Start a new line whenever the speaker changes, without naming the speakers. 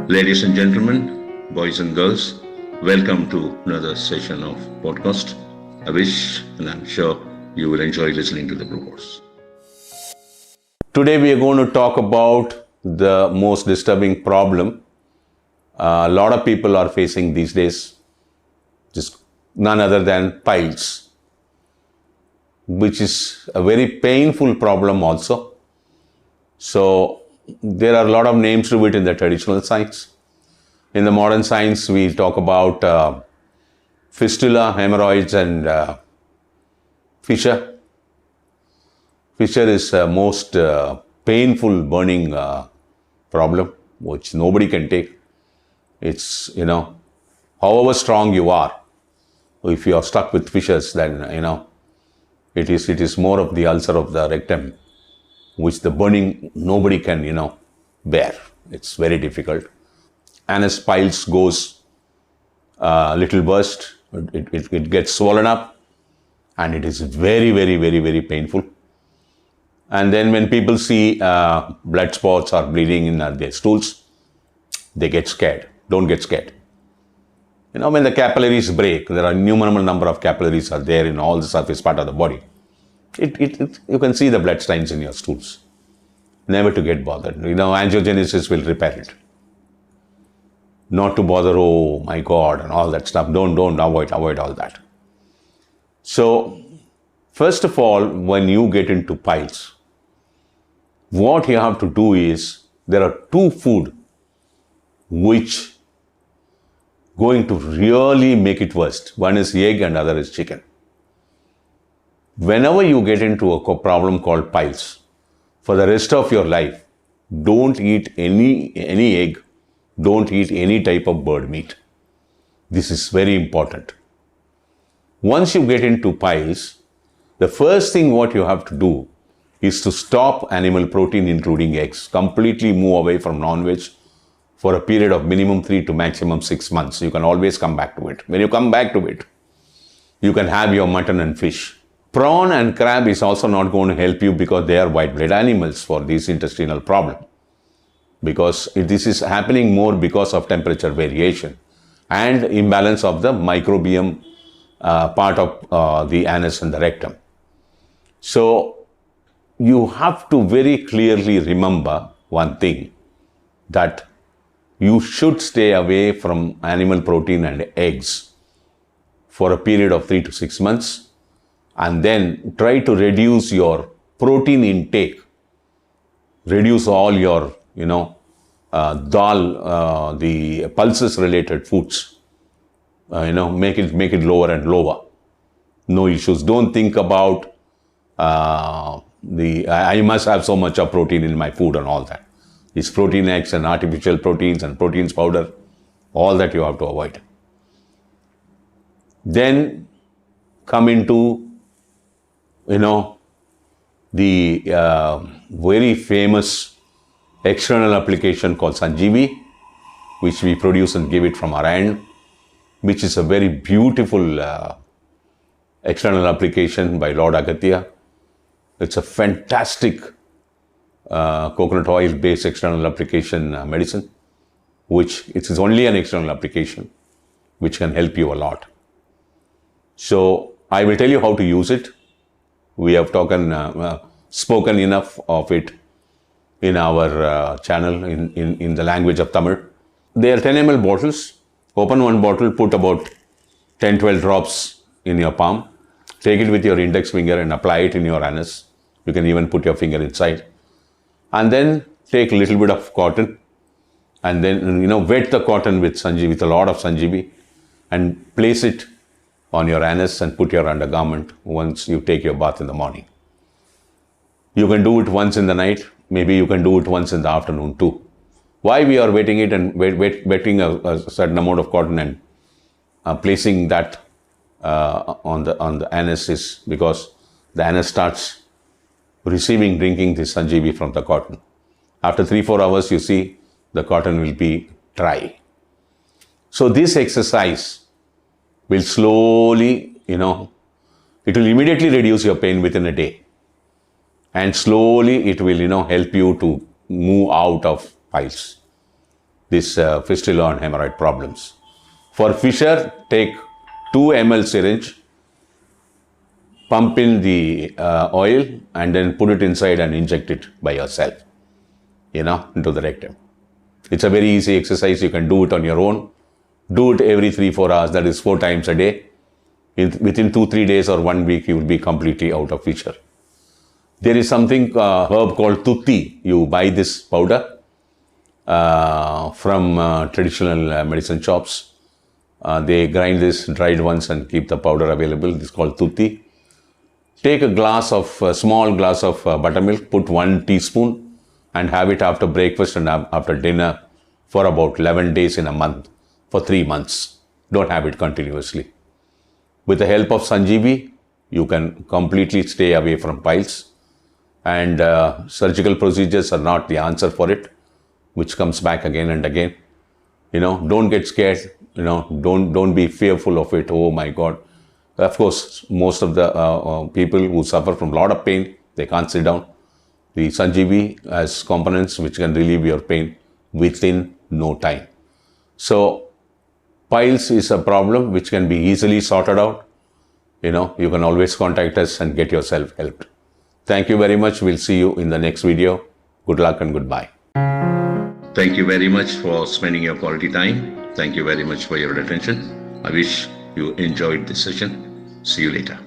Ladies and gentlemen, boys and girls, welcome to another session of podcast. I wish and I'm sure you will enjoy listening to the broadcast. Today we are going to talk about the most disturbing problem a lot of people are facing these days, just none other than piles, which is a very painful problem also. So there are a lot of names to it in the traditional science. In the modern science, we talk about fistula, hemorrhoids, and fissure. Fissure is the most painful burning problem, which nobody can take. It's, however strong you are, if you are stuck with fissures, then, it is more of the ulcer of the rectum, which the burning nobody can, bear. It's very difficult. Anus piles goes little burst, it gets swollen up, and it is very, very, very, very painful. And then when people see blood spots or bleeding in their stools, they get scared. Don't get scared. When the capillaries break, there are innumerable number of capillaries are there in all the surface part of the body. You can see the blood stains in your stools. Never to get bothered. Angiogenesis will repair it. Not to bother, oh my God, and all that stuff. Don't avoid all that. So, first of all, when you get into piles, what you have to do is, there are two food which going to really make it worst. One is egg and other is chicken. Whenever you get into a problem called piles, for the rest of your life, don't eat any egg, don't eat any type of bird meat. This is very important. Once you get into piles, the first thing what you have to do is to stop animal protein, including eggs. Completely move away from non-veg for a period of minimum 3 to maximum 6 months. You can always come back to it. When you come back to it, you can have your mutton and fish. Prawn and crab is also not going to help you because they are white blood animals for this intestinal problem. Because this is happening more because of temperature variation and imbalance of the microbiome part of the anus and the rectum. So you have to very clearly remember one thing, that you should stay away from animal protein and eggs for a period of 3 to 6 months, and then try to reduce your protein intake. Reduce all your, dal, the pulses related foods. Make it lower and lower. No issues. Don't think about I must have so much of protein in my food and all that. It's protein X and artificial proteins and proteins powder, all that you have to avoid. Then come into, the very famous external application called Sanjeevi, which we produce and give it from our end, which is a very beautiful external application by Lord Agatya. It's a fantastic coconut oil based external application medicine, which it is only an external application which can help you a lot. So I will tell you how to use it. We have spoken enough of it in our channel in the language of Tamil. They are 10 ml bottles. Open one bottle, put about 10-12 drops in your palm. Take it with your index finger and apply it in your anus. You can even put your finger inside. And then take a little bit of cotton and then, wet the cotton with Sanjeevi, with a lot of Sanjeevi, and place it on your anus and put your undergarment once you take your bath in the morning. You can do it once in the night. Maybe you can do it once in the afternoon too. Why we are wetting it and wetting a certain amount of cotton and placing that on the anus is because the anus starts drinking this Sanjeevi from the cotton. After 3-4 hours, you see the cotton will be dry. So this exercise will slowly, it will immediately reduce your pain within a day. And slowly it will, help you to move out of piles. this fistula and hemorrhoid problems. For fissure, take 2 ml syringe, pump in the oil and then put it inside and inject it by yourself, into the rectum. It's a very easy exercise. You can do it on your own. Do it every 3-4 hours. That is 4 times a day. Within 2-3 days or 1 week, you will be completely out of fissure. There is something herb called tutti. You buy this powder from traditional medicine shops. They grind this dried ones and keep the powder available. This is called tutti. Take a small glass of buttermilk, put 1 teaspoon and have it after breakfast and after dinner for about 11 days in a month, for 3 months. Don't have it continuously. With the help of Sanjeevi, you can completely stay away from piles, and surgical procedures are not the answer for it, which comes back again and again. Don't get scared. Don't be fearful of it. Oh my God. Of course, most of the people who suffer from a lot of pain, they can't sit down. The Sanjeevi has components which can relieve your pain within no time. So, piles is a problem which can be easily sorted out. You can always contact us and get yourself helped. Thank you very much. We'll see you in the next video. Good luck and goodbye. Thank you very much for spending your quality time. Thank you very much for your attention. I wish you enjoyed this session. See you later.